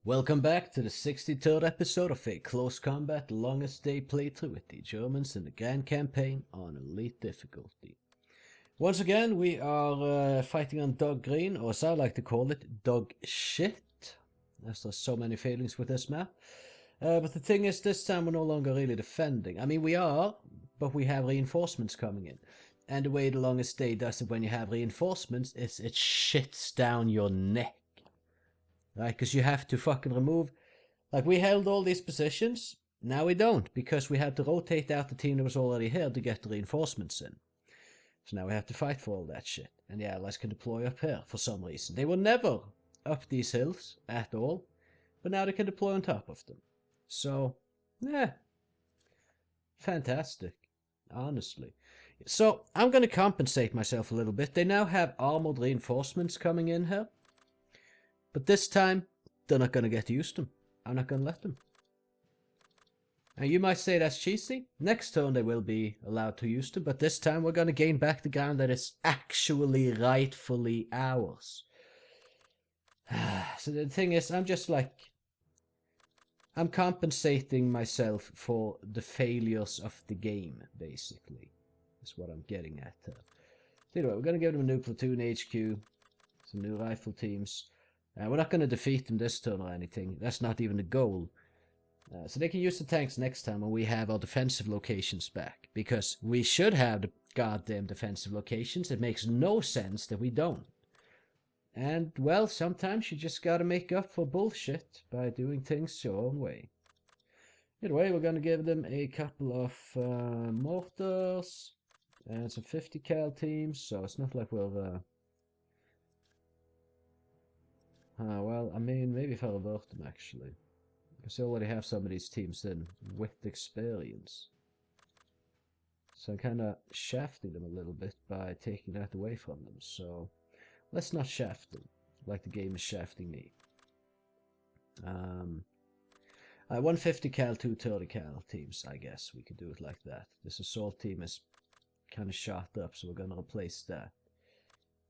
Welcome back to the 63rd episode of a close combat longest day playthrough with the Germans in the Grand Campaign on Elite difficulty. Once again, we are fighting on Dog Green, or as I like to call it, Dog Shit, as there's so many failings with this map. But the thing is, this time we're no longer really defending. I mean, we are, but we have reinforcements coming in. And the way the longest day does it when you have reinforcements is it shits down your neck. Right, because you have to fucking remove... Like, we held all these positions, now we don't, because we had to rotate out the team that was already here to get the reinforcements in. So now we have to fight for all that shit. And the Allies can deploy up here for some reason. They were never up these hills at all, but now they can deploy on top of them. So, yeah. Fantastic, honestly. So, I'm going to compensate myself a little bit. They now have armored reinforcements coming in here. But this time, they're not going to get to use them. I'm not going to let them. And you might say that's cheesy. Next turn they will be allowed to use them, but this time we're going to gain back the ground that is actually rightfully ours. So the thing is, I'm compensating myself for the failures of the game, basically. That's what I'm getting at here. So anyway, we're going to give them a new platoon HQ, some new rifle teams. We're not going to defeat them this turn or anything. That's not even the goal. So they can use the tanks next time when we have our defensive locations back. Because we should have the goddamn defensive locations. It makes no sense that we don't. And, well, sometimes you just gotta make up for bullshit by doing things your own way. Anyway, we're gonna give them a couple of mortars and some 50 cal teams. So it's not like we're... well, I mean, maybe if I revert them, actually. Because I already have some of these teams in with experience. So I'm kind of shafting them a little bit by taking that away from them. So, let's not shaft them, like the game is shafting me. 150 cal, 230 cal teams, I guess. We could do it like that. This assault team is kind of shot up, so we're going to replace that.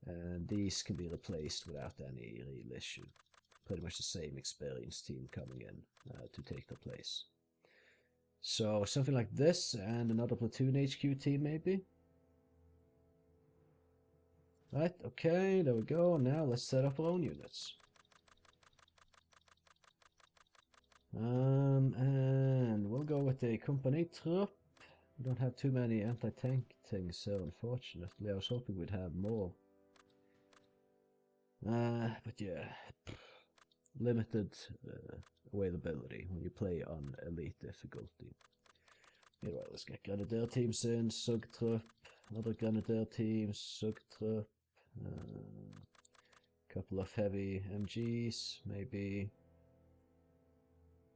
And these can be replaced without any real issue. Pretty much the same experienced team coming in to take their place. So something like this and another platoon HQ team maybe. Right, okay, there we go. Now let's set up our own units. And we'll go with a company troop. We don't have too many anti-tank things here, unfortunately. I was hoping we'd have more. But yeah, limited availability when you play on elite difficulty. Anyway, let's get Grenadier teams in, Sugtrupp, other Grenadier teams, Sugtrupp, couple of heavy MGs, maybe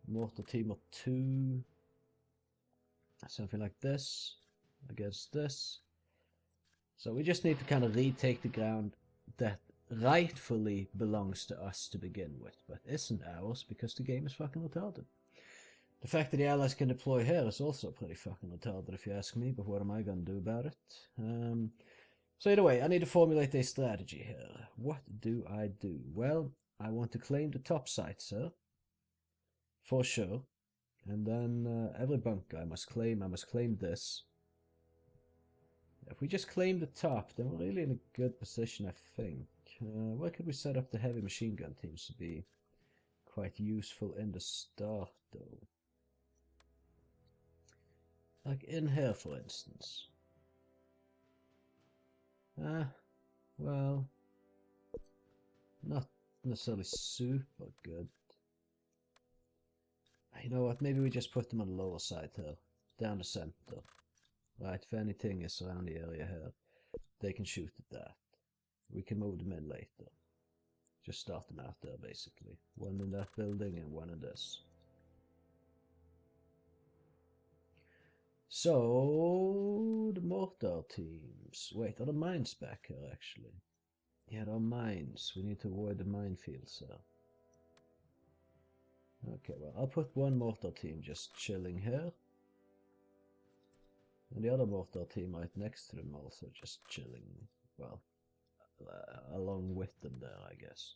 mortar team or two, something like this, against this. So we just need to kind of retake the ground that rightfully belongs to us to begin with, but isn't ours because the game is fucking retarded. The fact that the Allies can deploy here is also pretty fucking retarded if you ask me, but what am I gonna do about it? So either way, I need to formulate a strategy here. What do I do? Well, I want to claim the top sites here, for sure, and then every bunker I must claim this. If we just claim the top, then we're really in a good position, I think. Where could we set up the heavy machine gun teams to be quite useful in the start, though? Like in here, for instance. Well, not necessarily super good. You know what, maybe we just put them on the lower side here, down the center. Right, if anything is around the area here, they can shoot at that. We can move them in later. Just start them out there, basically. One in that building and one in this. So, the mortar teams. Wait, are the mines back here, actually? Yeah, there are mines. We need to avoid the minefields here. Okay, well, I'll put one mortar team just chilling here. And the other mortar team right next to them also just chilling, well, along with them there, I guess.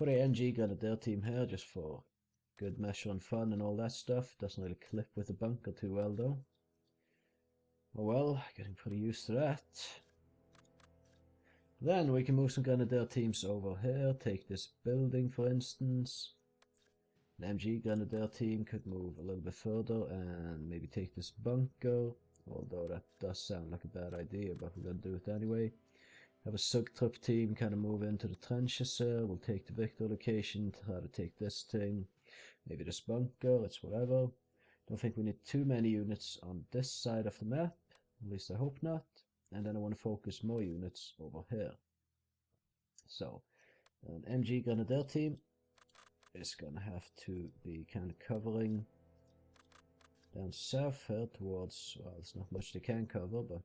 For the MG Grenadier team here, just for good measure and fun and all that stuff. Doesn't really clip with the bunker too well though. Oh well, getting pretty used to that. Then we can move some Grenadier teams over here, take this building for instance. An MG Grenadier team could move a little bit further and maybe take this bunker, although that does sound like a bad idea, but we're gonna do it anyway. Have a Sugtrupp team kind of move into the trenches here, we'll take the Victor location, try to take this thing, maybe this bunker, it's whatever. Don't think we need too many units on this side of the map, at least I hope not. And then I want to focus more units over here. So, an MG Grenadier team is gonna have to be kind of covering down south here towards, well, there's not much they can cover, but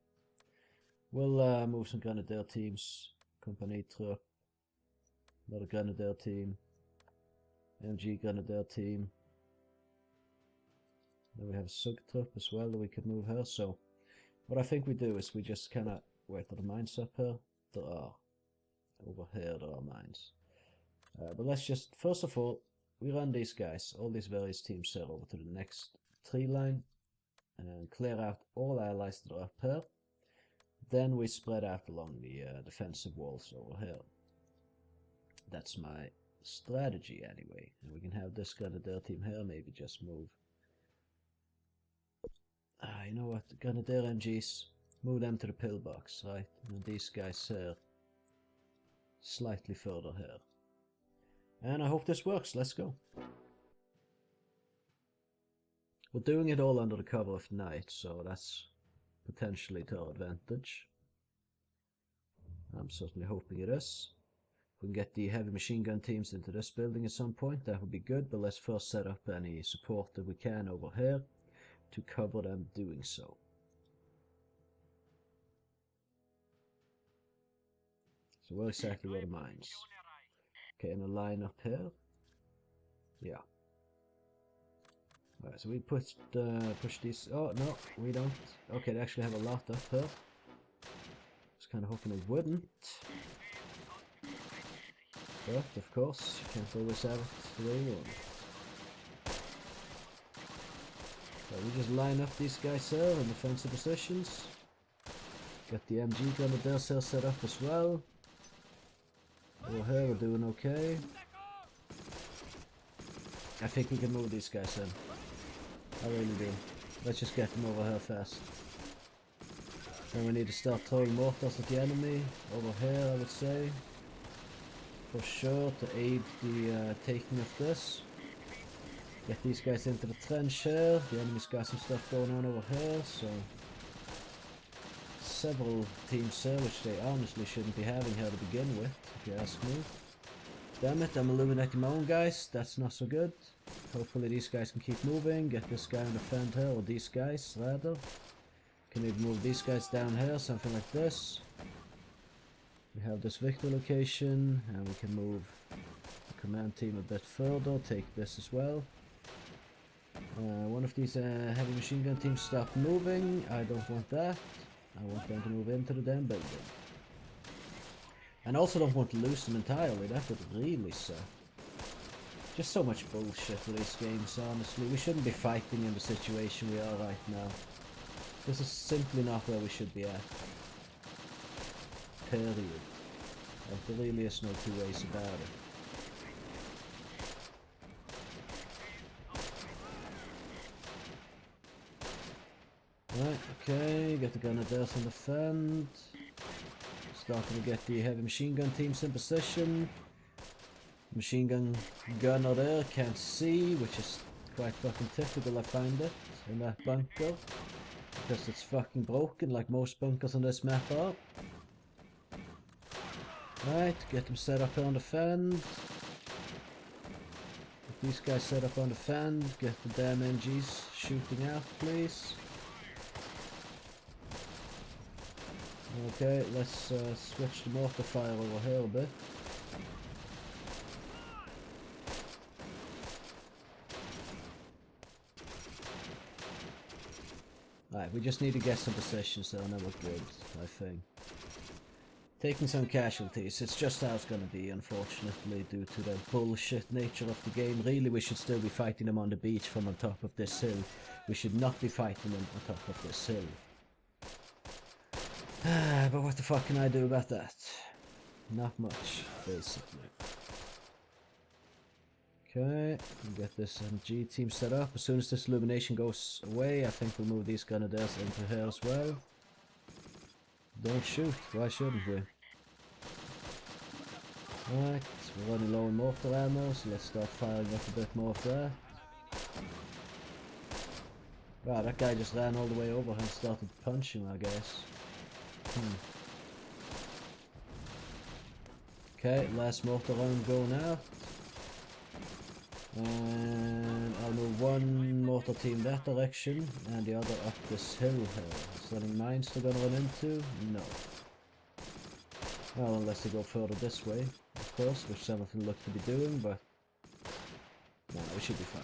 we'll move some Grenadier teams, Company Trupp, another Grenadier team, MG Grenadier team. Then we have a Sugtrupp as well that we could move here. So what I think we do is we just kind of wait for the mines up here. There are. Over here there are mines. But let's just, first of all, we run these guys, all these various teams here over to the next tree line. And clear out all allies that are up here. Then we spread out along the defensive walls over here. That's my strategy anyway. And we can have this Grenadier team here, maybe just move. You know what, Grenadier MGs, move them to the pillbox, right? And these guys here, slightly further here. And I hope this works, let's go. We're doing it all under the cover of night, so that's potentially to our advantage. I'm certainly hoping it is. If we can get the heavy machine gun teams into this building at some point, that would be good, but let's first set up any support that we can over here to cover them doing so. So where exactly were the mines? Okay, in a line up here. Yeah. Alright, so we push these. Oh no, we don't. Okay, they actually have a lot up here. I was kind of hoping they wouldn't. But of course, you can't always have it the way you want. So we just line up these guys here in defensive positions. Got the MG Grenadiers here set up as well. Over here we're doing okay. I think we can move these guys in. I really do. Let's just get them over here fast. Then we need to start throwing mortars at the enemy. Over here I would say. For sure to aid the taking of this. Get these guys into the trench here. The enemy's got some stuff going on over here, so several teams here which they honestly shouldn't be having here to begin with, if you ask me. Damn it, I'm illuminating my own guys, that's not so good. Hopefully these guys can keep moving, get this guy on the fend here, or these guys rather. Can even move these guys down here, something like this. We have this Victor location, and we can move the command team a bit further, take this as well. One of these heavy machine gun teams stopped moving. I don't want that. I want them to move into the damn building. And also don't want to lose them entirely. That would really suck. Just so much bullshit with these games, honestly. We shouldn't be fighting in the situation we are right now. This is simply not where we should be at. Period. Like, there really is no two ways about it. Right, okay, get the Grenadiers on the fend. Starting to get the heavy machine gun teams in position. Machine gunner there, can't see, which is quite fucking typical, I find it, in that bunker. Because it's fucking broken, like most bunkers on this map are. Right, get them set up here on the fend. Get these guys set up on the fend, get the damn MGs shooting out, please. Okay, let's switch the mortar fire over here a bit. Alright, we just need to get some positions there and then we're good, I think. taking some casualties. It's just how it's gonna be, unfortunately, due to the bullshit nature of the game. Really, we should still be fighting them on the beach from on top of this hill. We should not be fighting them on top of this hill. But what the fuck can I do about that? Not much, basically. Okay, get this MG team set up. As soon as this illumination goes away, I think we'll move these Grenadiers into here as well. Don't shoot, why shouldn't we? Alright, we're running low on mortar ammo, so let's start firing up a bit more of that. Wow, that guy just ran all the way over and started punching, I guess. Okay, last mortar round going out. And I'll move one mortar team that direction and the other up this hill here. Is there any mines they're gonna run into? No. Well, unless they go further this way, of course, which some of them look to be doing, but no, we should be fine.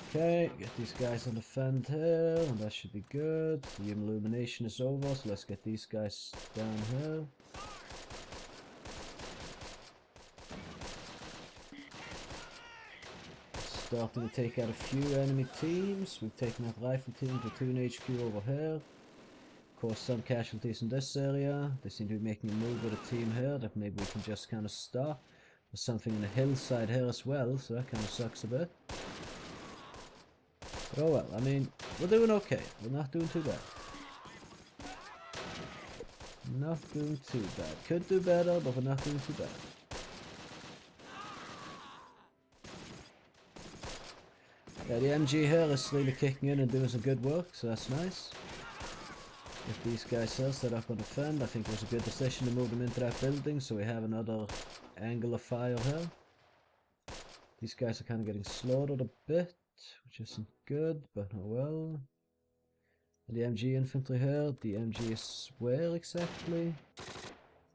Okay, get these guys on the fend here, and that should be good. The illumination is over, so let's get these guys down here. Starting to take out a few enemy teams. We've taken out rifle team, platoon HQ over here. Of course, some casualties in this area. They seem to be making a move with a team here that maybe we can just kind of stop. There's something in the hillside here as well, so that kind of sucks a bit. But oh well, I mean, we're doing okay. We're not doing too bad. Not doing too bad. Could do better, but we're not doing too bad. Yeah, the MG here is really kicking in and doing some good work, so that's nice. Get these guys here set up on the fend. I think it was a good decision to move them into that building, so we have another angle of fire here. These guys are kind of getting slaughtered a bit, which isn't good, but oh well. And the MG infantry here. The MG is where exactly?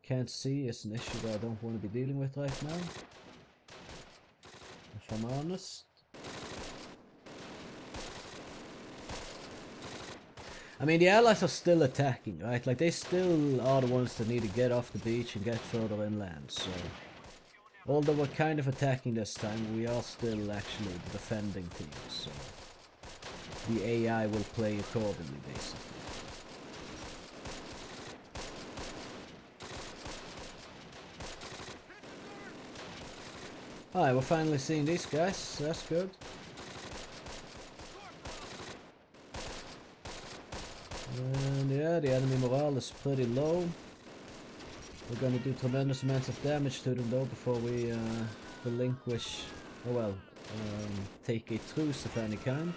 Can't see. It's an issue that I don't want to be dealing with right now, if I'm honest. I mean, the Allies are still attacking, right? Like, they still are the ones that need to get off the beach and get further inland, so... Although we're kind of attacking this time, we are still actually the defending team, so... The AI will play accordingly, basically. Alright, we're finally seeing these guys, so that's good. And yeah, the enemy morale is pretty low. We're gonna do tremendous amounts of damage to them though before we relinquish, oh well, take a truce of any kind.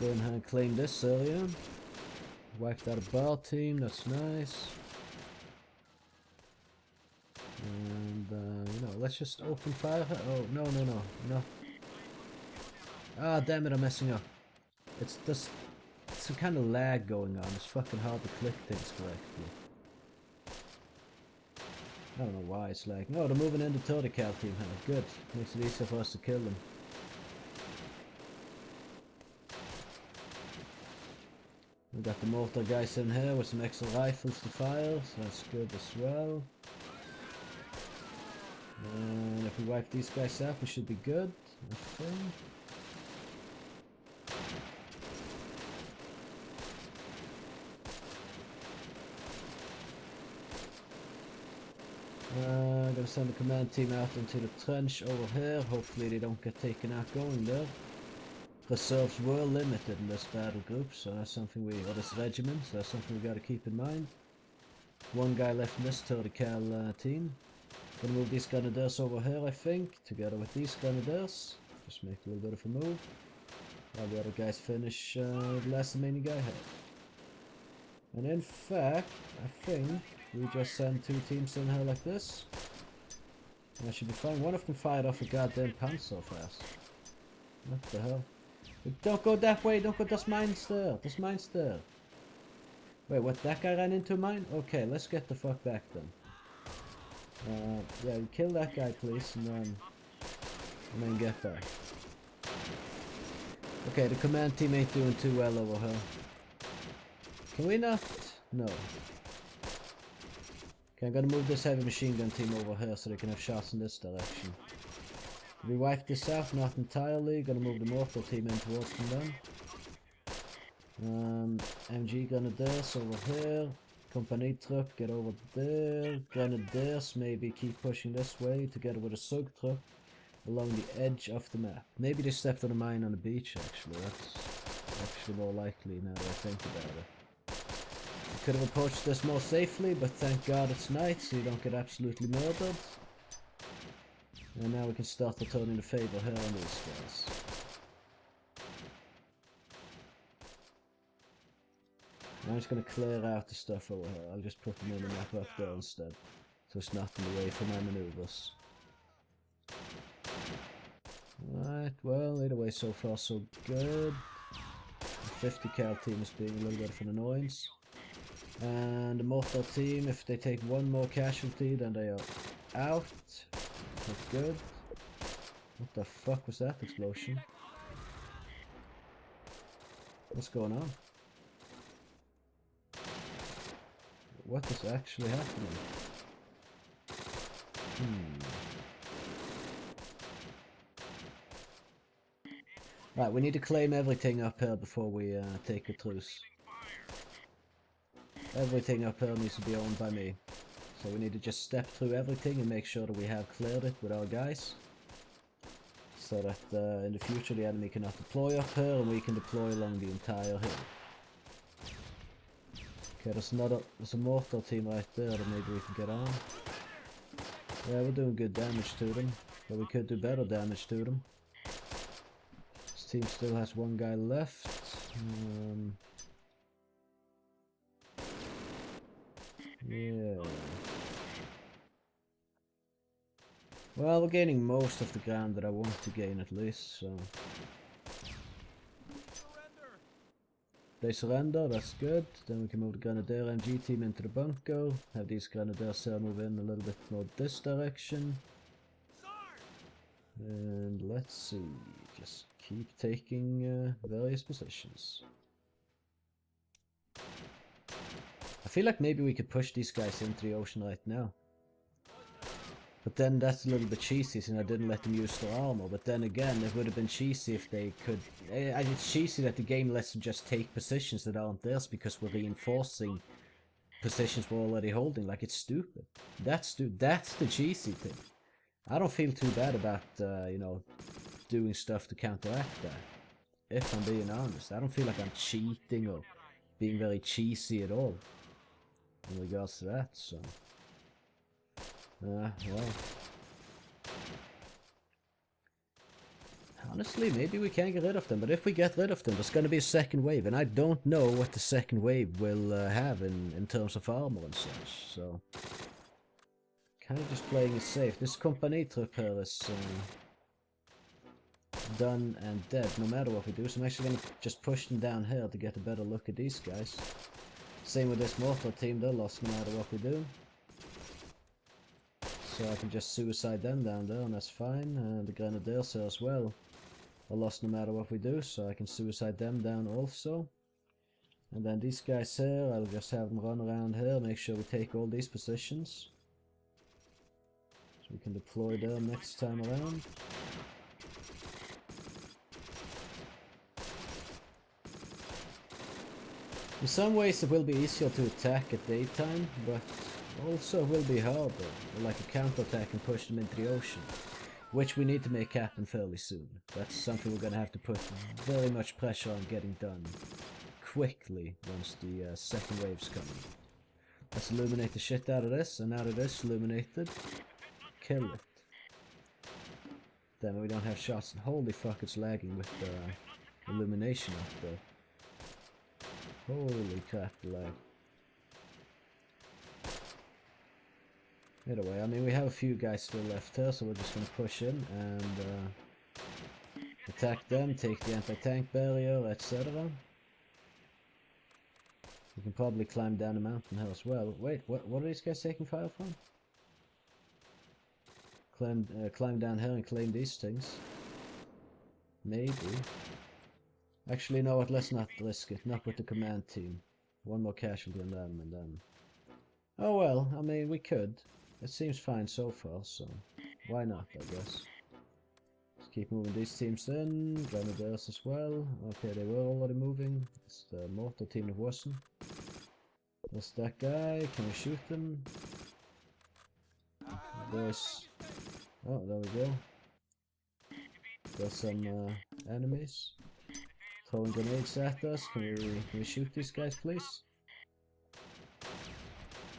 Go ahead and claim this area. Wiped out a bar team, that's nice. And you know, let's just open fire. Oh, no. Ah, damn it, I'm messing up. It's just some kind of lag going on. It's fucking hard to click things correctly. I don't know why it's lagging. Oh, they're moving into the cal team here. Good. Makes it easier for us to kill them. We got the mortar guys in here with some extra rifles to fire, so that's good as well. And if we wipe these guys out, we should be good, I think. I'm gonna send the command team out into the trench over here. Hopefully they don't get taken out going there. Reserves were limited in this battle group, so that's something we, or this regiment, so that's something we gotta keep in mind. One guy left in this 30 cal team. Gonna move these Grenadiers over here, I think, together with these Grenadiers. Just make a little bit of a move. While the other guys finish the last remaining guy here. And in fact, I think we just send two teams in here like this. And that should be fine. One of them fired off a goddamn panzer so fast. What the hell? Don't go that way, don't go, there's mines there. There's mines there. Wait, what, that guy ran into a mine? Okay, let's get the fuck back then. Yeah, kill that guy please, and then get back. Okay, the command team ain't doing too well over here. Can we not? No. Okay, I'm gonna move this heavy machine gun team over here so they can have shots in this direction. We wipe this out, not entirely. Gonna move the mortar team in towards them then. MG Grenadiers over here. Company truck, get over there. Grenadiers, maybe keep pushing this way together with a SUG truck along the edge of the map. Maybe they stepped on a mine on the beach actually. That's actually more likely now that I think about it. Could have approached this more safely, but thank God it's night so you don't get absolutely murdered. And now we can start returning the favor here on these guys. I'm just going to clear out the stuff over here. I'll just put them in the map up there instead, so it's not in the way for my maneuvers. Right, well, either way so far so good. The 50 cal team is being a little bit of an annoyance. And the mortar team, if they take one more casualty, then they are out. That's good. What the fuck was that explosion? What's going on? What is actually happening? Right, we need to claim everything up here before we take a truce. Everything up here needs to be owned by me. So we need to just step through everything and make sure that we have cleared it with our guys. So that in the future the enemy cannot deploy up here and we can deploy along the entire hill. Okay, there's a mortar team right there that maybe we can get on. Yeah, we're doing good damage to them, but we could do better damage to them. This team still has one guy left. Yeah. Well, we're gaining most of the ground that I want to gain at least, so... They surrender, that's good. Then we can move the Grenadier MG team into the bunker. Have these Grenadiers move in a little bit more this direction. And let's see, just keep taking various positions. I feel like maybe we could push these guys into the ocean right now. But then that's a little bit cheesy since I didn't let them use their armor. But then again, it would have been cheesy if they could... It's cheesy that the game lets them just take positions that aren't theirs because we're reinforcing positions we're already holding. Like, it's stupid. That's the cheesy thing. I don't feel too bad about, you know, doing stuff to counteract that. If I'm being honest. I don't feel like I'm cheating or being very cheesy at all in regards to that, so... well... Honestly, maybe we can get rid of them, but if we get rid of them, there's gonna be a second wave, and I don't know what the second wave will have in terms of armor and such, so... Kind of just playing it safe. This company trip here is done and dead, no matter what we do, so I'm actually gonna just push them down here to get a better look at these guys. Same with this mortar team, they're lost no matter what we do. So I can just suicide them down there and that's fine. And the Grenadiers here as well are lost no matter what we do, so I can suicide them down also. And then these guys here, I'll just have them run around here, make sure we take all these positions. So we can deploy them next time around. In some ways it will be easier to attack at daytime, but also will be harder, like a counterattack and push them into the ocean, which we need to make happen fairly soon. That's something we're gonna have to put very much pressure on getting done quickly once the second wave's coming. Let's illuminate the shit out of this, and out of this, illuminated, kill it. Then we don't have shots, and holy fuck, it's lagging with the illumination up there. Holy crap, the lag. Either way, I mean, we have a few guys still left here, so we're just gonna push in and attack them, take the anti-tank barrier, etc. We can probably climb down the mountain here as well. Wait, what are these guys taking fire from? Climb down here and claim these things. Maybe. Actually, you know what, let's not risk it, not with the command team. One more casualty on them, and then... Oh well, I mean, we could. It seems fine so far, so why not, I guess. Let's keep moving these teams in. Grenadiers as well. Okay, they were already moving. It's the mortar team that wasn't. There's that guy. Can we shoot them? There's... Oh, there we go. There's some enemies. Throwing grenades at us. Can we shoot these guys, please?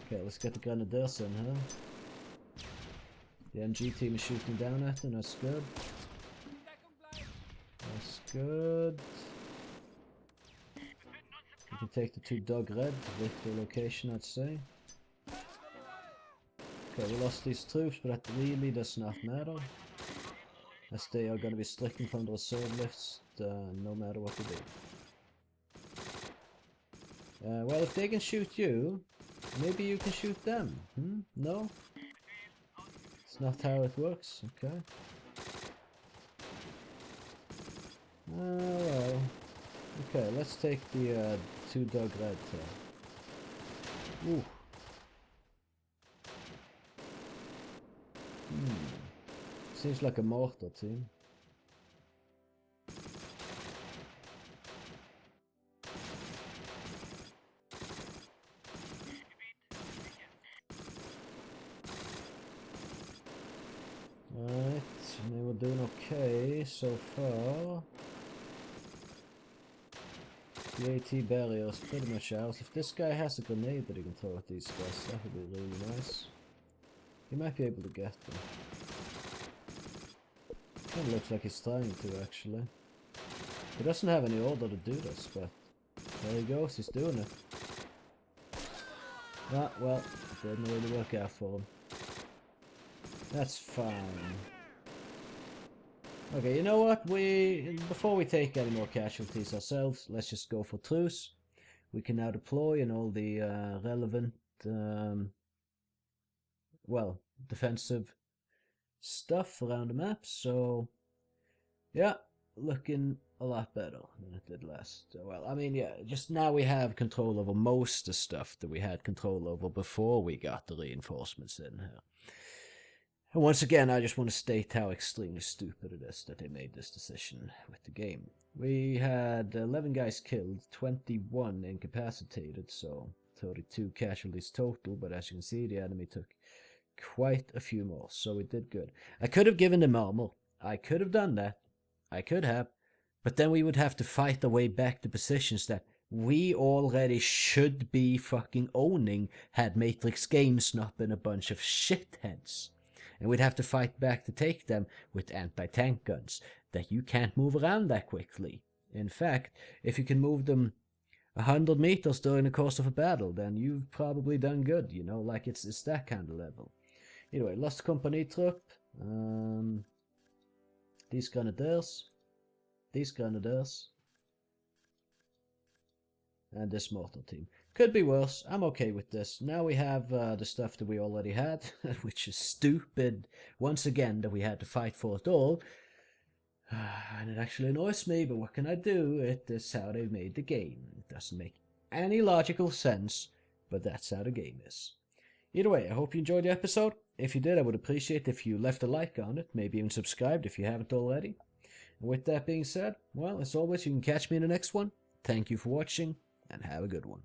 Okay, let's get the grenadiers in, huh? The MG team is shooting down at them, that's good. That's good. We can take the 2 dog red with the location, I'd say. Okay, we lost these troops, but that really does not matter. As they are going to be stricken from the reserve lifts, no matter what we do. Well, if they can shoot you, maybe you can shoot them. No? It's not how it works, okay. Well. Okay, let's take the 2 dog red here. Ooh. Seems like a mortar team. Alright, I mean, we're doing okay so far. The AT barrier is pretty much out. If this guy has a grenade that he can throw at these guys, that would be really nice. He might be able to get them. Kind of looks like he's trying to, actually. He doesn't have any order to do this, but there he goes, he's doing it. Ah, well, it didn't really work out for him. That's fine. Okay, you know what? Before we take any more casualties ourselves, let's just go for truce. We can now deploy in all the relevant, well, defensive stuff around the map, so yeah, looking a lot better than it did last. Well, I mean, yeah, just now we have control over most of the stuff that we had control over before we got the reinforcements in here. And once again, I just want to state how extremely stupid it is that they made this decision with the game. We had 11 guys killed, 21 incapacitated, so 32 casualties total, but as you can see, the enemy took quite a few more, so we did good. I could have given them armor. I could have done that. I could have. But then we would have to fight our way back to positions that we already should be fucking owning had Matrix Games not been a bunch of shitheads. And we'd have to fight back to take them with anti-tank guns that you can't move around that quickly. In fact, if you can move them 100 meters during the course of a battle, then you've probably done good, you know, like it's that kind of level. Anyway, lost company troop. These grenadiers, and this mortar team. Could be worse. I'm okay with this. Now we have the stuff that we already had, which is stupid, once again, that we had to fight for it all. And it actually annoys me, but what can I do? It is how they made the game. It doesn't make any logical sense, but that's how the game is. Either way, I hope you enjoyed the episode. If you did, I would appreciate if you left a like on it, maybe even subscribed if you haven't already. And with that being said, well, as always, you can catch me in the next one. Thank you for watching, and have a good one.